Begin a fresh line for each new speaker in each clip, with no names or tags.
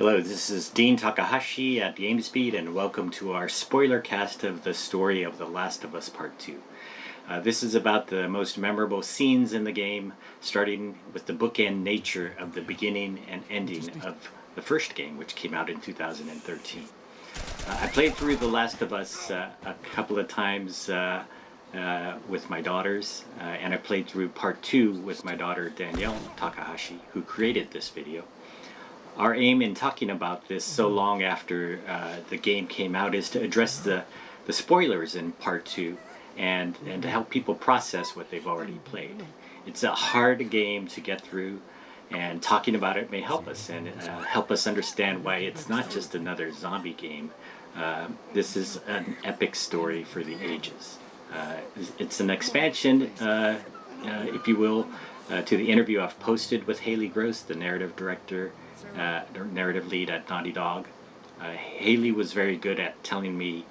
Hello, this is Dean Takahashi at GamesBeat, and welcome to our spoiler cast of the story of The Last of Us Part 2. This is about the most memorable scenes in the game, starting with the bookend nature of the beginning and ending of the first game, which came out in 2013. I played through The Last of Us a couple of times with my daughters, and I played through Part 2 with my daughter Danielle Takahashi, who created this video. Our aim in talking about this so long after the game came out is to address the spoilers in Part 2 and to help people process what they've already played. It's a hard game to get through, and talking about it may help us and help us understand why it's not just another zombie game. This is an epic story for the ages. It's an expansion, if you will, to the interview I've posted with Halley Gross, the narrative lead at Naughty Dog. Haley was very good at telling me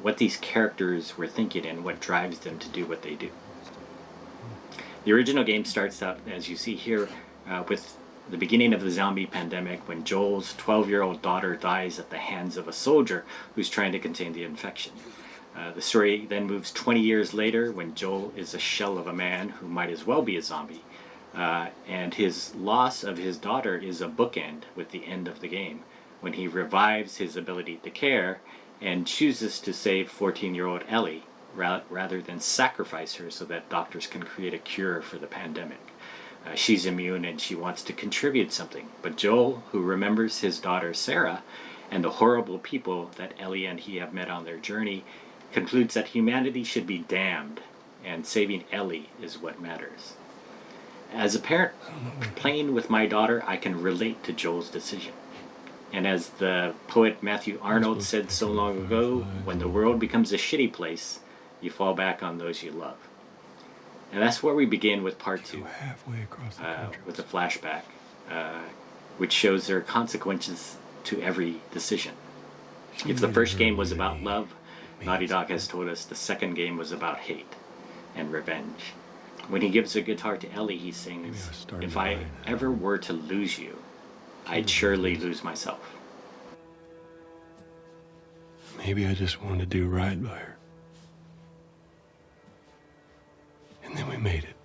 what these characters were thinking and what drives them to do what they do. The original game starts out, as you see here, with the beginning of the zombie pandemic, when Joel's 12-year-old daughter dies at the hands of a soldier who's trying to contain the infection. The story then moves 20 years later, when Joel is a shell of a man who might as well be a zombie. And his loss of his daughter is a bookend with the end of the game, when he revives his ability to care and chooses to save 14-year-old Ellie rather than sacrifice her so that doctors can create a cure for the pandemic. She's immune and she wants to contribute something, but Joel, who remembers his daughter Sarah and the horrible people that Ellie and he have met on their journey, concludes that humanity should be damned and saving Ellie is what matters. As a parent playing with my daughter, I can relate to Joel's decision. And as the poet Matthew Arnold said so long ago, when the world becomes a shitty place, you fall back on those you love. And that's where we begin with Part 2, with a flashback, which shows there are consequences to every decision. If the first game was about love, Naughty Dog has told us the second game was about hate and revenge. When he gives a guitar to Ellie, he sings, "If I ever were to lose you, I'd surely lose myself."
Maybe I just wanted to do right by her. And then we made it.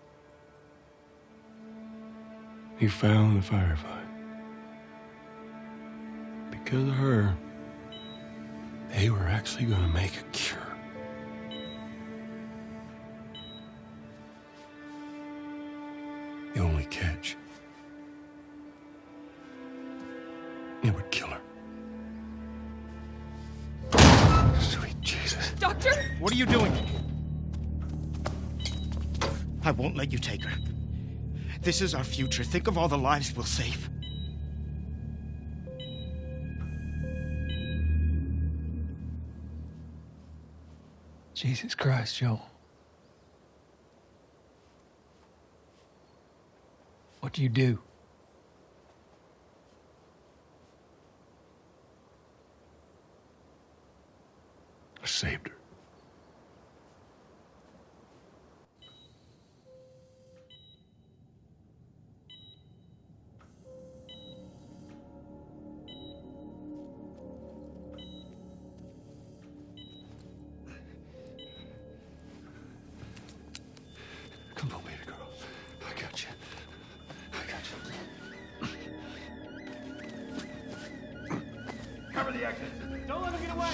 We found the firefight. Because of her, they were actually going to make a cure. The only catch, it would kill her. Sweet Jesus.
Doctor?
What are you doing? I won't let you take her. This is our future. Think of all the lives we'll save.
Jesus Christ, Joel. What do you do? I saved her. Come on, baby girl. I got you.
Cover the exit. Don't let him get away.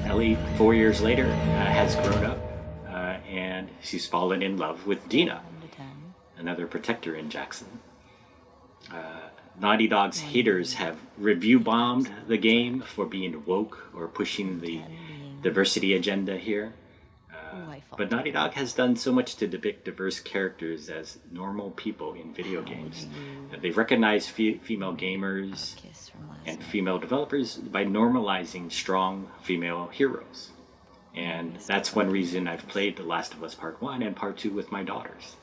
Ellie, 4 years later, has grown up, and she's fallen in love with Dina, another protector in Jackson. Naughty Dog's haters have review bombed the game for being woke or pushing the diversity agenda here. But Naughty Dog has done so much to depict diverse characters as normal people in video games. They recognize female gamers and female developers by normalizing strong female heroes. And that's one reason I've played The Last of Us Part 1 and Part 2 with my daughters.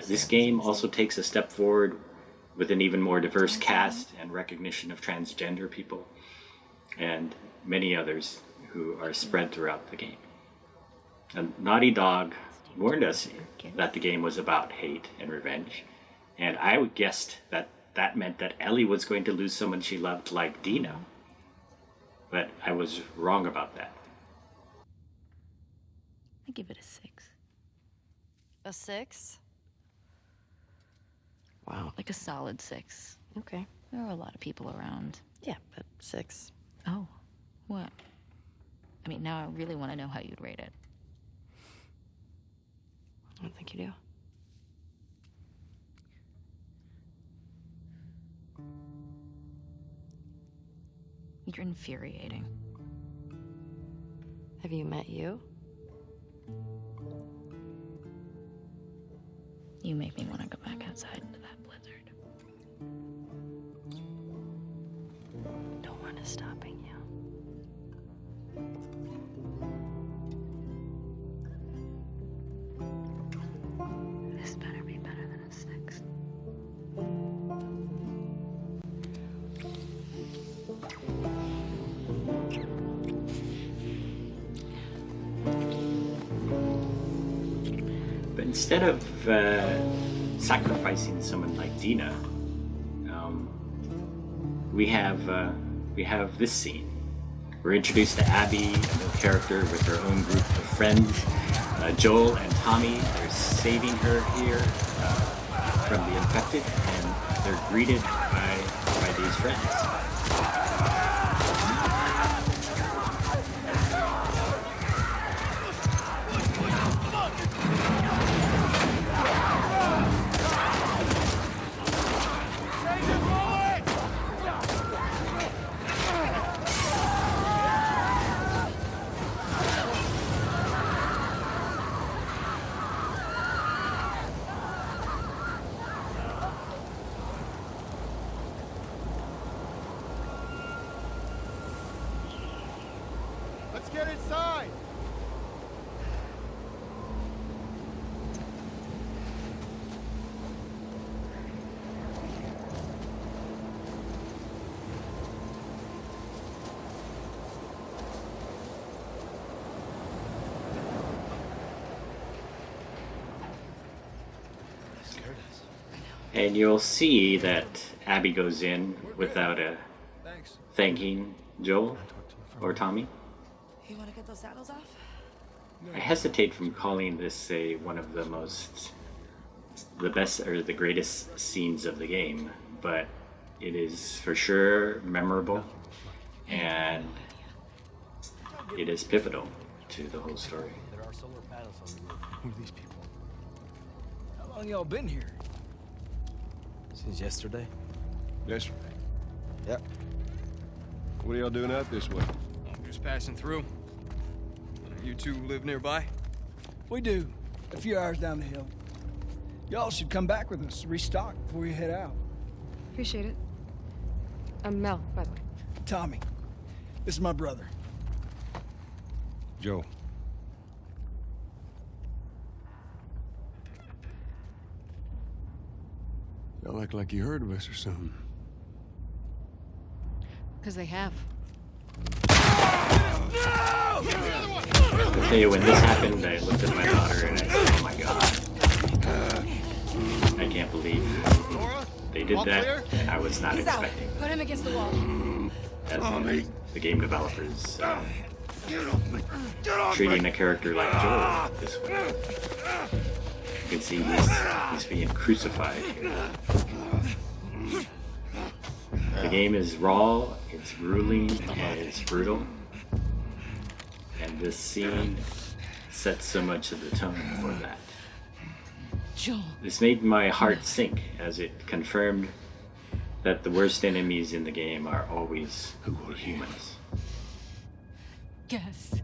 This game also takes a step forward with an even more diverse cast and recognition of transgender people and many others who are spread throughout the game. And Naughty Dog warned us that the game was about hate and revenge, and I guessed that that meant that Ellie was going to lose someone she loved like Dina. But I was wrong about that.
I give it a 6.
A 6?
Wow. Like a solid 6.
Okay.
There were a lot of people around.
Yeah, but 6.
Oh, what? I mean, now I really want to know how you'd rate it.
I don't think you do.
You're infuriating.
Have you met you?
You make me want to go back outside into that blizzard.
No one is stopping you.
This better be better than a 6.
But instead of sacrificing someone like Dina, we have this scene. We're introduced to Abby, a new character with her own group of friends. Joel and Tommy, they're saving her here from the infected, and they're greeted by these friends.
Let's get inside!
And you'll see that Abby goes in without thanking Joel or Tommy.
You want to get those saddles off?
I hesitate from calling this one of the best or the greatest scenes of the game, but it is for sure memorable, and it is pivotal to the whole story.
There are solar panels on the roof.
Who are these people?
How long y'all been here? Since yesterday.
Yesterday? Yep. What are y'all doing out this way?
I'm just passing through. You two live nearby?
We do. A few hours down the hill. Y'all should come back with us, restock before you head out.
Appreciate it. I'm Mel, by the way.
Tommy, this is my brother.
Joe.
Y'all act like you heard of us or something.
Because they have.
I'll tell you, when this happened, I looked at my daughter and I said, oh my god. I can't believe they did that, and I was not expecting
Put him against the wall.
as the game developers treating a character like Joel this way. You can see he's being crucified here. The game is raw, it's grueling, and it's brutal. And this scene sets so much of the tone for that.
Joel.
This made my heart sink as it confirmed that the worst enemies in the game are always humans.
Yes.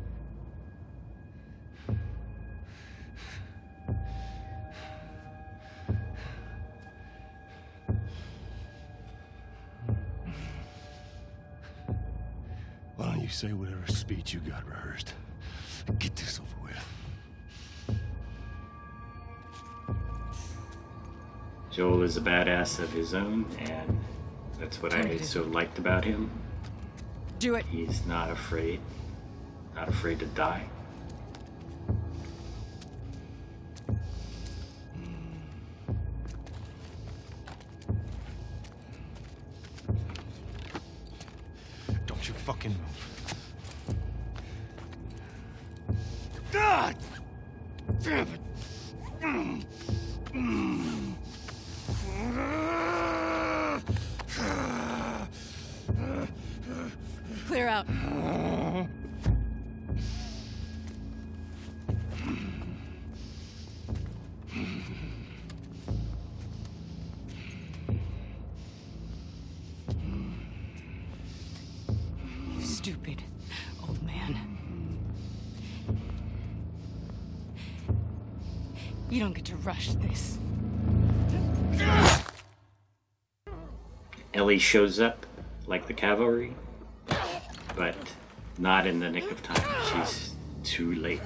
Why don't you say whatever speech you got rehearsed and get this over with?
Joel is a badass of his own, and that's what I so liked about him.
Do it.
He's not afraid to die.
fucking move. God damn it!
Clear out.
You stupid old man. You don't get to rush this.
Ellie shows up like the cavalry, but not in the nick of time. She's too late.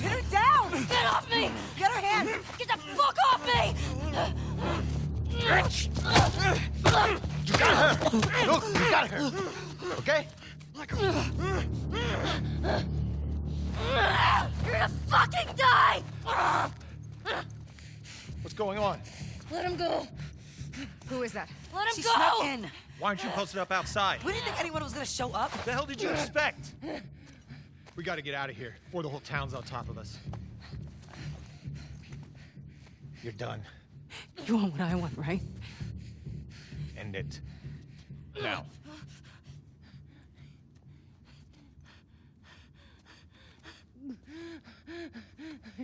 Pin her down! Get off me! Get her hands! Get the fuck off me!
Bitch! You got her! Look, you got her! Okay?
You're gonna fucking die!
What's going on?
Let him go!
Who is that?
Let him
She
go!
snuck in.
Why aren't you posted up outside?
We didn't think anyone was gonna show up.
What the hell did you expect? We gotta get out of here before the whole town's on top of us. You're done.
You want what I want, right?
End it. Now.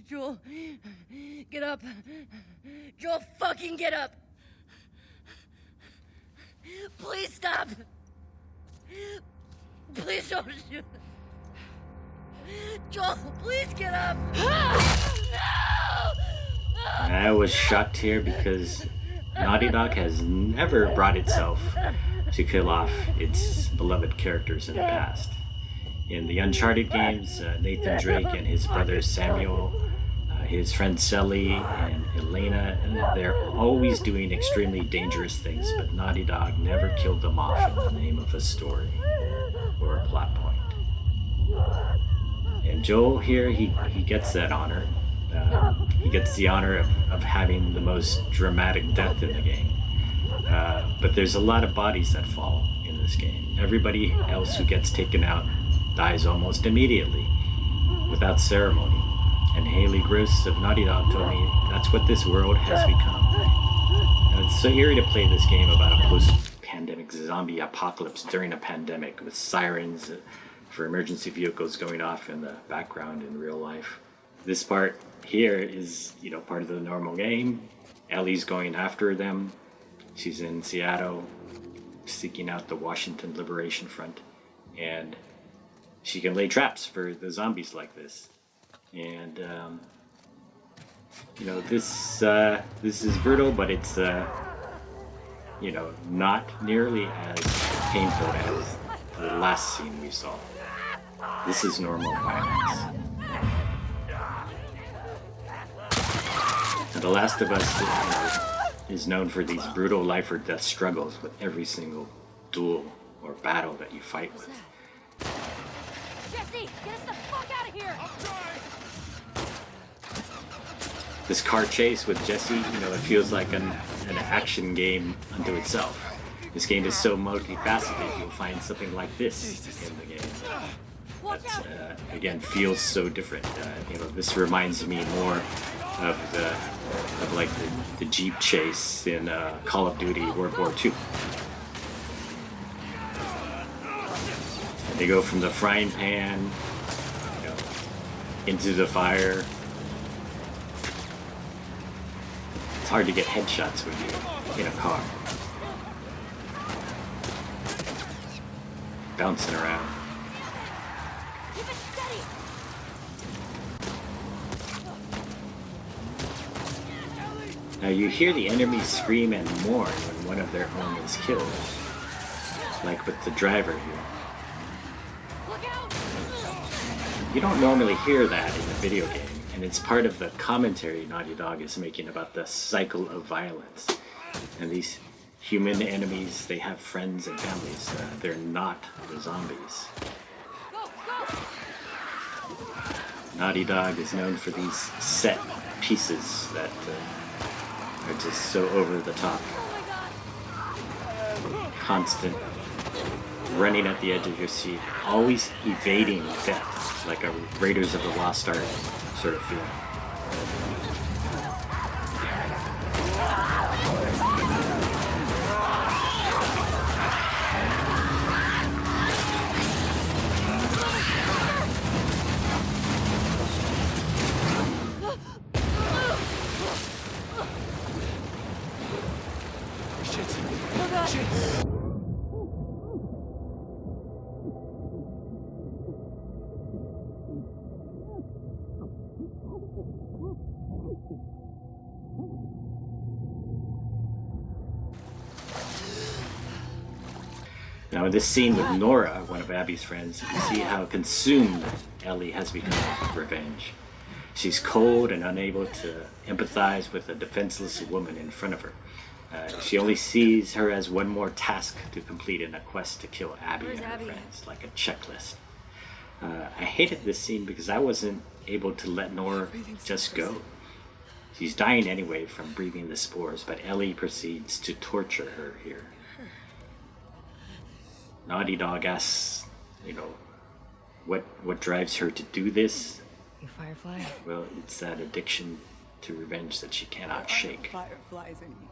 Joel, get up. Joel, fucking get up. Please stop. Please don't shoot. Joel, please get up.
I was shocked here because Naughty Dog has never brought itself to kill off its beloved characters in the past. In the Uncharted games, Nathan Drake and his brother Samuel, his friend Sully and Elena, they're always doing extremely dangerous things, but Naughty Dog never killed them off in the name of a story or a plot point. And Joel here, he gets that honor. He gets the honor of having the most dramatic death in the game. But there's a lot of bodies that fall in this game. Everybody else who gets taken out dies almost immediately, without ceremony. And Halley Gross of Naughty Dog told me that's what this world has become. Now, it's so eerie to play this game about a post-pandemic zombie apocalypse during a pandemic with sirens for emergency vehicles going off in the background in real life. This part here is, part of the normal game. Ellie's going after them. She's in Seattle, seeking out the Washington Liberation Front, and she can lay traps for the zombies like this. And this is brutal, but it's not nearly as painful as the last scene we saw. This is normal violence. And The Last of Us is known for these brutal life or death struggles with every single duel or battle that you fight with.
Jesse, get us the fuck out of here!
This car chase with Jesse, it feels like an action game unto itself. This game is so multifaceted, you'll find something like this in the game. That, again, feels so different. This reminds me more of the Jeep chase in Call of Duty World War II. They go from the frying pan, into the fire. It's hard to get headshots when you're in a car. Bouncing around.
Keep it steady!
Now you hear the enemies scream and mourn when one of their own is killed. Like with the driver here.
Look out!
You don't normally hear that in a video game, and it's part of the commentary Naughty Dog is making about the cycle of violence. And these human enemies, they have friends and families. They're not the zombies.
Go, go!
Naughty Dog is known for these set pieces that are just so over the top. Constant running at the edge of your seat, always evading death, like a Raiders of the Lost Ark sort of feeling. Now in this scene with Nora, one of Abby's friends, you see how consumed Ellie has become with revenge. She's cold and unable to empathize with a defenseless woman in front of her. She only sees her as one more task to complete in a quest to kill Abby and her friends, like a checklist. I hated this scene because I wasn't able to let Nora just go. She's dying anyway from breathing the spores, but Ellie proceeds to torture her here. Naughty Dog asks, what drives her to do this?
You firefly?
Well, it's that addiction to revenge that she cannot shake.
Fireflies anymore.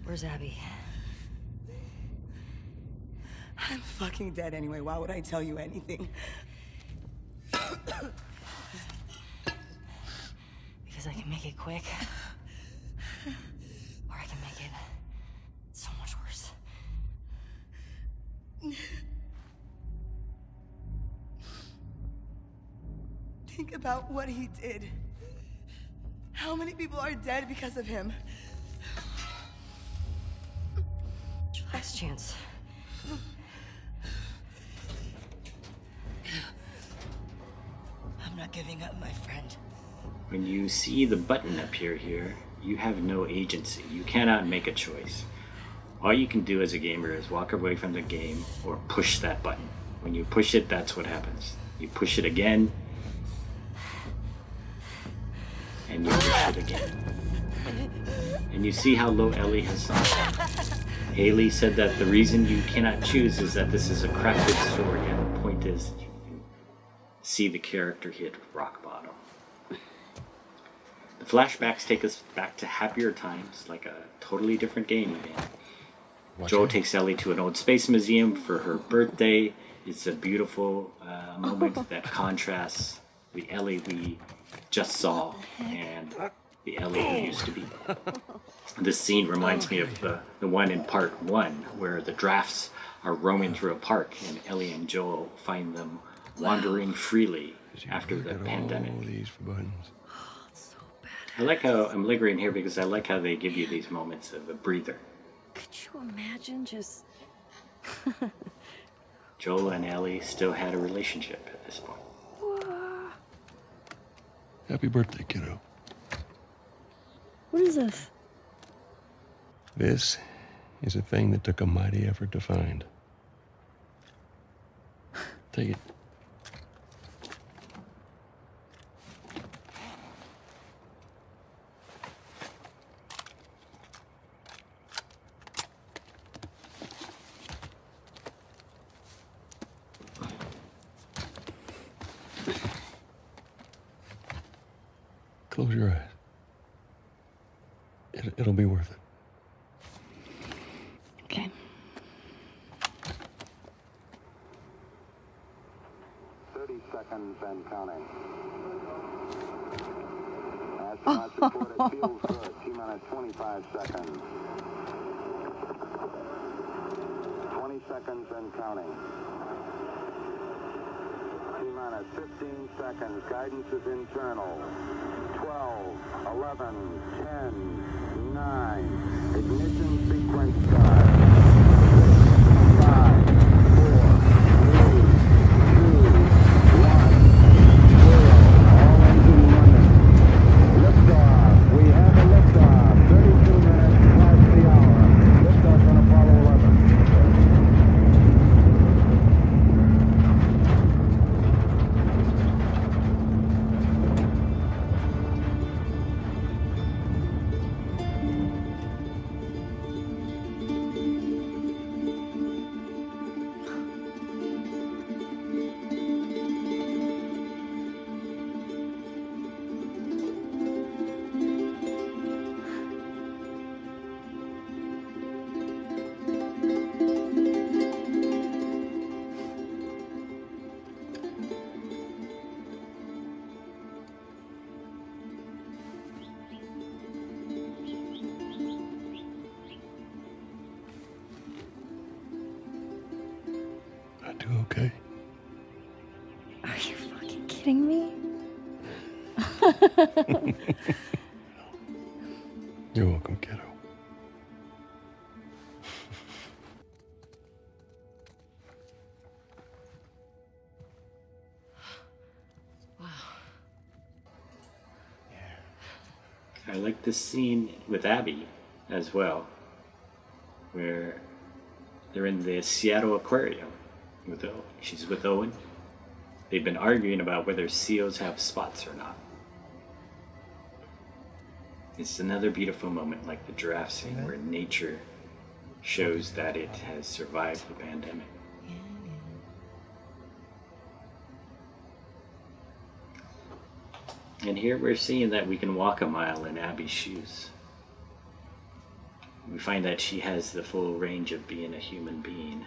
Where's Abby?
I'm fucking dead anyway. Why would I tell you anything?
Because I can make it quick. Or I can make it so much worse.
Think about what he did. How many people are dead because of him?
Last chance.
I'm not giving up, my friend.
When you see the button appear here, you have no agency. You cannot make a choice. All you can do as a gamer is walk away from the game or push that button. When you push it, that's what happens. You push it again, and you push it again. And you see how low Ellie has sunk. Haley said that the reason you cannot choose is that this is a crafted story, and the point is you can see the character hit rock bottom. The flashbacks take us back to happier times, like a totally different game even. Joel takes Ellie to an old space museum for her birthday. It's a beautiful moment that contrasts the Ellie we just saw and the Ellie who used to be. This scene reminds me of the one in part 1 where the drafts are roaming through a park and Ellie and Joel find them wandering freely after the pandemic. I like how I'm lingering here because I like how they give you these moments of a breather.
Could you imagine just...
Joel and Ellie still had a relationship at this point.
Happy birthday, kiddo.
What is this?
This is a thing that took a mighty effort to find. Take it. Close your eyes. It'll be worth it.
Okay.
Seconds and counting. Astronauts report it feels good. T-minus 25 seconds. 20 seconds and counting. T-minus 15 seconds. Guidance is internal. 12, 11, 10, 9. Ignition sequence start. 5, 4, 3, 2, 1, 0. All engine running. Liftoff. We have a liftoff. 32 minutes past the hour.
okay?
Are you fucking kidding me?
You're welcome, kiddo.
I like this scene with Abby as well, where they're in the Seattle aquarium with Owen. She's with Owen. They've been arguing about whether seals have spots or not. It's another beautiful moment like the giraffe scene where nature shows that it has survived the pandemic. And here we're seeing that we can walk a mile in Abby's shoes. We find that she has the full range of being a human being,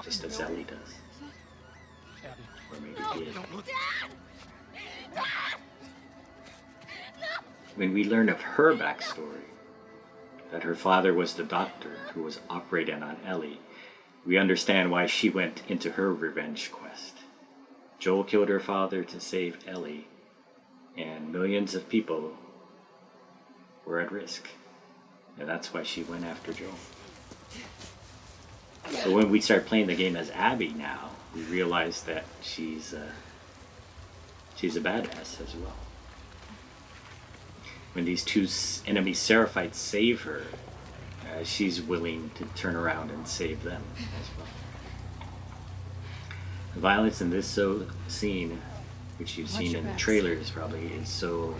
just as Ellie does. Or maybe did. When we learn of her backstory, that her father was the doctor who was operating on Ellie, we understand why she went into her revenge quest. Joel killed her father to save Ellie, and millions of people were at risk. And that's why she went after Joel. So when we start playing the game as Abby now, we realize that she's a badass as well. When these two enemy Seraphites save her, she's willing to turn around and save them as well. The violence in this scene, which you've seen in the trailers probably, is so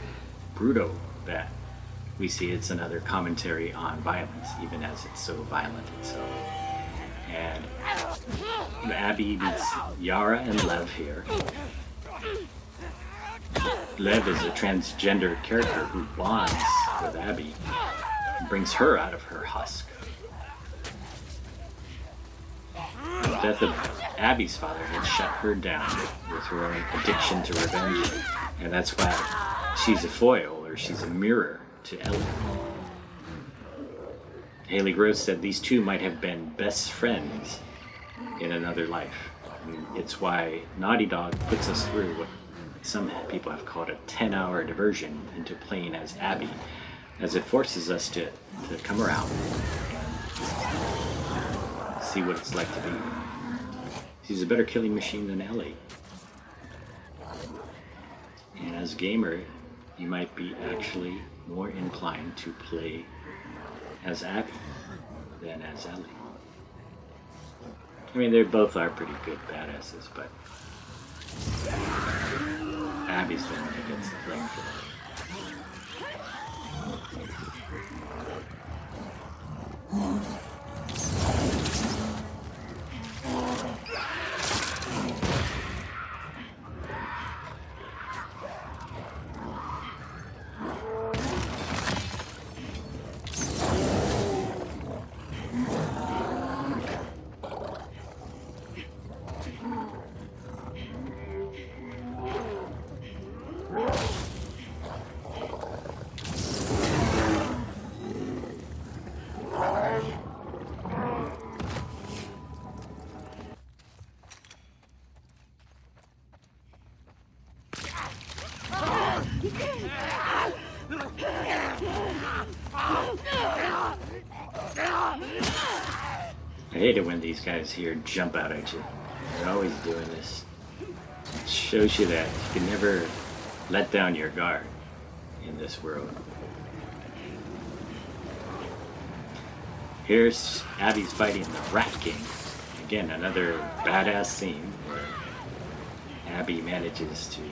brutal that we see it's another commentary on violence, even as it's so violent itself. And Abby meets Yara and Lev here. Lev is a transgender character who bonds with Abby and brings her out of her husk. The death of Abby's father had shut her down with her own addiction to revenge, and that's why she's a foil, or she's a mirror to Ellie. Halley Gross said these two might have been best friends in another life. It's why Naughty Dog puts us through what some people have called a 10-hour diversion into playing as Abby, as it forces us to come around and see what it's like to be. She's a better killing machine than Ellie. And as a gamer, you might be actually more inclined to play as Abby than as Ellie. I mean, they both are pretty good badasses, but Abby's the one that gets the flamethrower. I hate it when these guys here jump out at you. They're always doing this. It shows you that you can never let down your guard in this world. Here's Abby's fighting the Rat King. Again, another badass scene where Abby manages to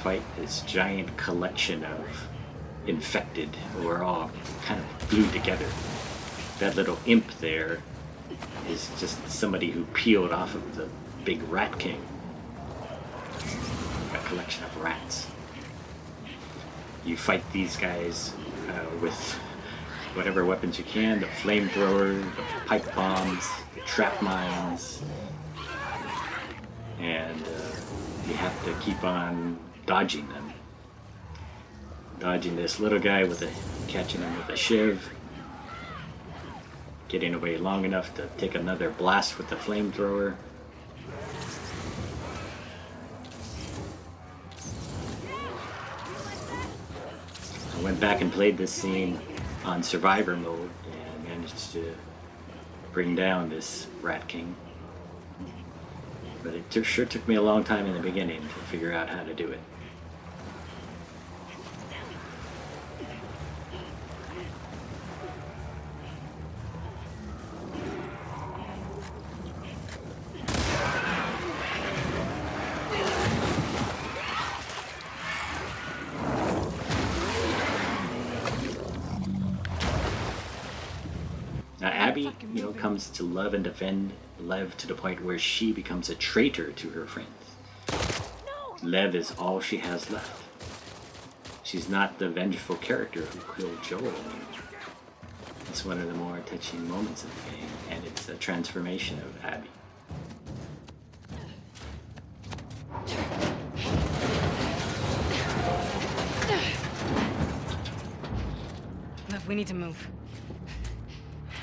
fight this giant collection of infected who are all kind of glued together. That little imp there is just somebody who peeled off of the big Rat King. A collection of rats. You fight these guys with whatever weapons you can, the flamethrower, the pipe bombs, the trap mines, and you have to keep on dodging them. Dodging this little guy catching him with a shiv, getting away long enough to take another blast with the flamethrower. I went back and played this scene on Survivor mode and managed to bring down this Rat King. But it sure took me a long time in the beginning to figure out how to do it. Now Abby, comes to love and defend Lev to the point where she becomes a traitor to her friends. Lev is all she has left. She's not the vengeful character who killed Joel. It's one of the more touching moments of the game, and it's a transformation of Abby.
Lev, we need to move.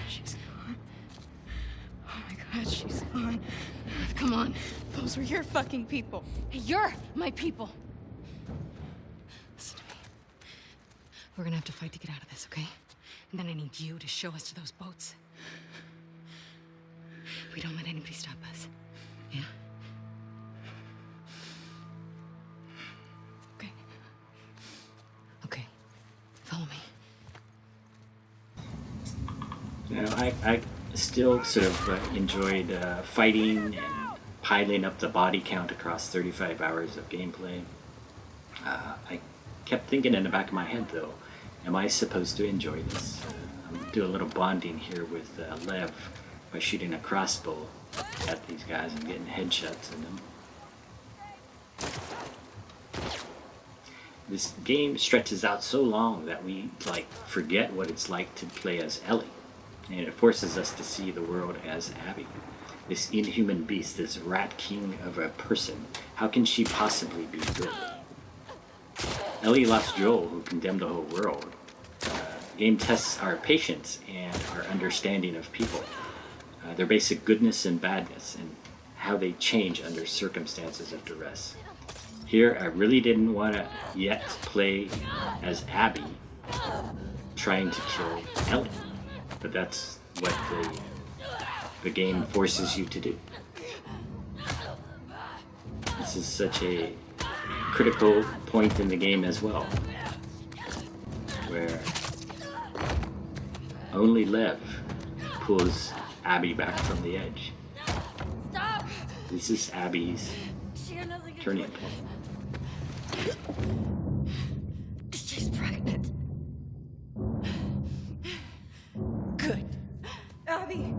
She's gone. Oh my god, she's gone. Lev, come on. Those were your fucking people. You're my people. Listen to me. We're gonna have to fight to get out of this, okay? And then I need you to show us to those boats. We don't let anybody stop us. Yeah? Okay. Okay. Follow me.
I still sort of enjoyed fighting and piling up the body count across 35 hours of gameplay. I kept thinking in the back of my head, though, am I supposed to enjoy this? I'm do a little bonding here with Lev by shooting a crossbow at these guys and getting headshots in them. This game stretches out so long that we forget what it's like to play as Ellie. And it forces us to see the world as Abby. This inhuman beast, this rat king of a person, how can she possibly be good? Ellie lost Joel, who condemned the whole world. The game tests our patience and our understanding of people, their basic goodness and badness, and how they change under circumstances of duress. Here, I really didn't want to yet play as Abby trying to kill Ellie. But that's what the game forces you to do. This is such a critical point in the game as well, where only Lev pulls Abby back from the edge.
Stop!
This is Abby's turning point.
She's pregnant. Good. Abby.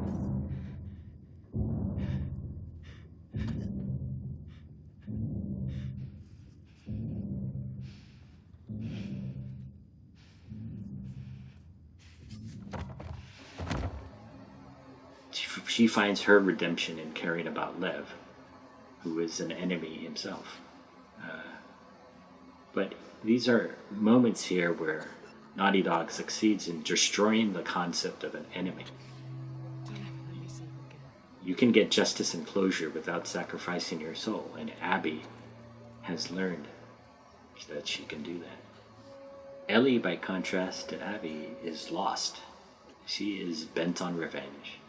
She finds her redemption in caring about Lev, who is an enemy himself. But these are moments here where Naughty Dog succeeds in destroying the concept of an enemy. You can get justice and closure without sacrificing your soul, and Abby has learned that she can do that. Ellie, by contrast to Abby, is lost. She is bent on revenge.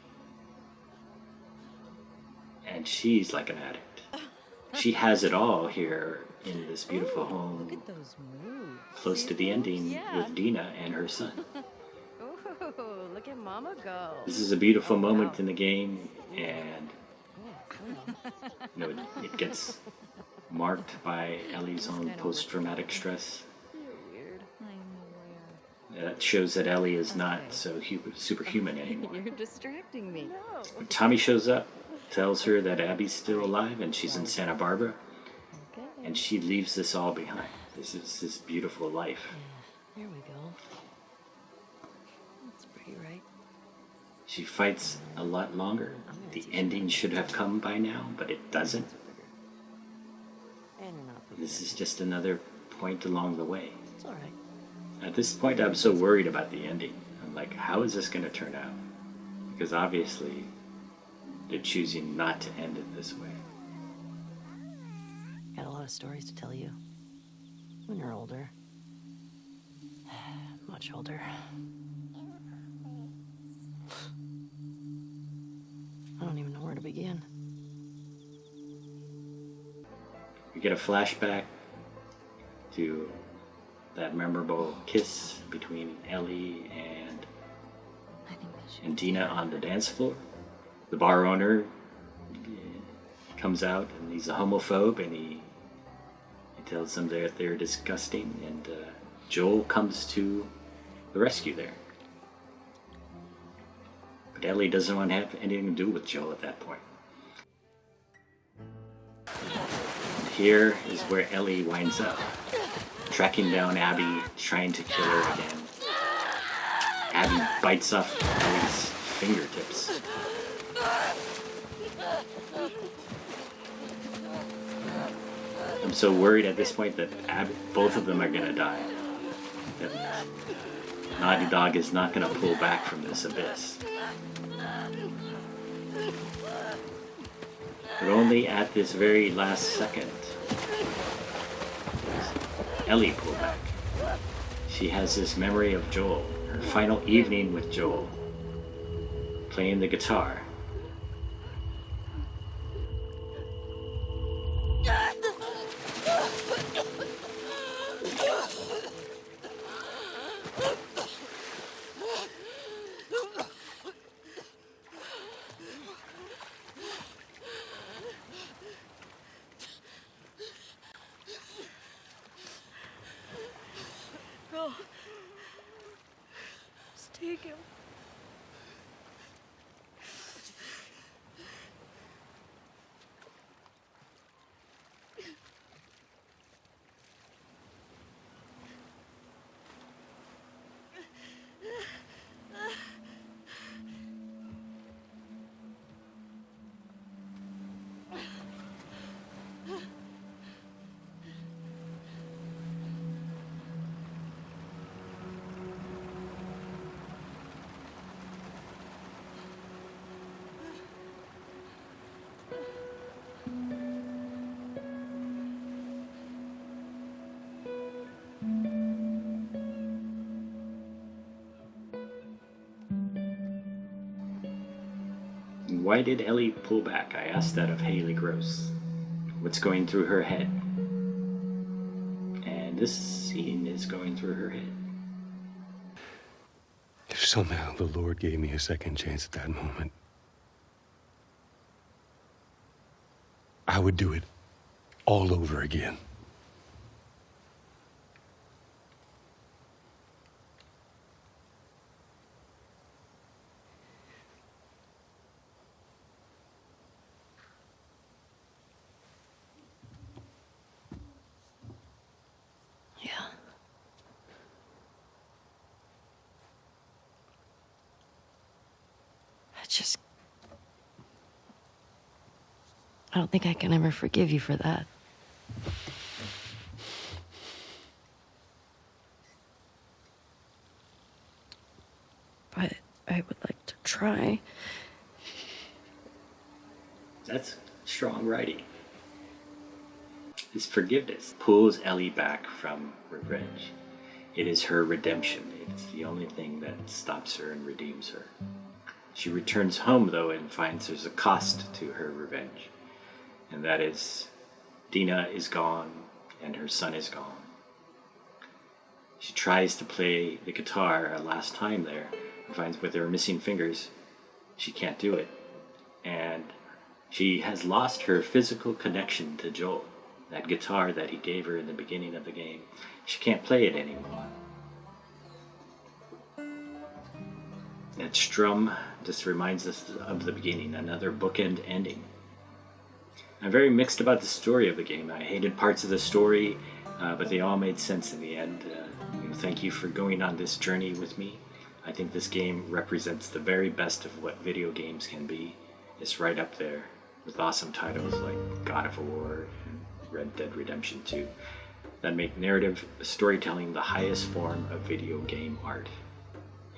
And she's like an addict. She has it all here in this beautiful home,
Look at those moves.
close to the ending with Dina and her son.
Ooh, look at Mama go.
This is a beautiful moment in the game, and it gets marked by Ellie's own post-traumatic stress.
Weird. I'm aware.
That shows that Ellie is not so superhuman anymore.
You're distracting me.
When Tommy shows up, tells her that Abby's still alive and she's in Santa Barbara, and she leaves this all behind. This is this beautiful life.
Here we go. That's pretty, right?
She fights a lot longer. The ending should have come by now, but it doesn't. This is just another point along the way.
It's alright.
At this point, I'm so worried about the ending. I'm like, how is this going to turn out? Because obviously, they're choosing not to end it this way.
Got a lot of stories to tell you. When you're older. Much older. I don't even know where to begin.
We get a flashback to that memorable kiss between Ellie and Dina on the dance floor. The bar owner comes out and he's a homophobe, and he tells them that they're disgusting, and Joel comes to the rescue there. But Ellie doesn't want to have anything to do with Joel at that point. Here is where Ellie winds up, tracking down Abby, trying to kill her again. Abby bites off Ellie's fingertips. I'm so worried at this point that both of them are gonna die. That Naughty Dog is not gonna pull back from this abyss. But only at this very last second does Ellie pull back. She has this memory of Joel, her final evening with Joel, playing the guitar.
Just take him.
Why did Ellie pull back? I asked that of Halley Gross. What's going through her head? And this scene is going through her head.
If somehow the Lord gave me a second chance at that moment, I would do it all over again.
I don't think I can ever forgive you for that. But I would like to try.
That's strong writing. His forgiveness pulls Ellie back from revenge. It is her redemption. It's the only thing that stops her and redeems her. She returns home, though, and finds there's a cost to her revenge. And that is, Dina is gone and her son is gone. She tries to play the guitar a last time there, and finds with her missing fingers, she can't do it. And she has lost her physical connection to Joel. That guitar that he gave her in the beginning of the game, she can't play it anymore. That strum just reminds us of the beginning, another bookend ending. I'm very mixed about the story of the game. I hated parts of the story, but they all made sense in the end. Thank you for going on this journey with me. I think this game represents the very best of what video games can be. It's right up there with awesome titles like God of War and Red Dead Redemption 2 that make narrative storytelling the highest form of video game art,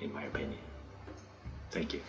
in my opinion. Thank you.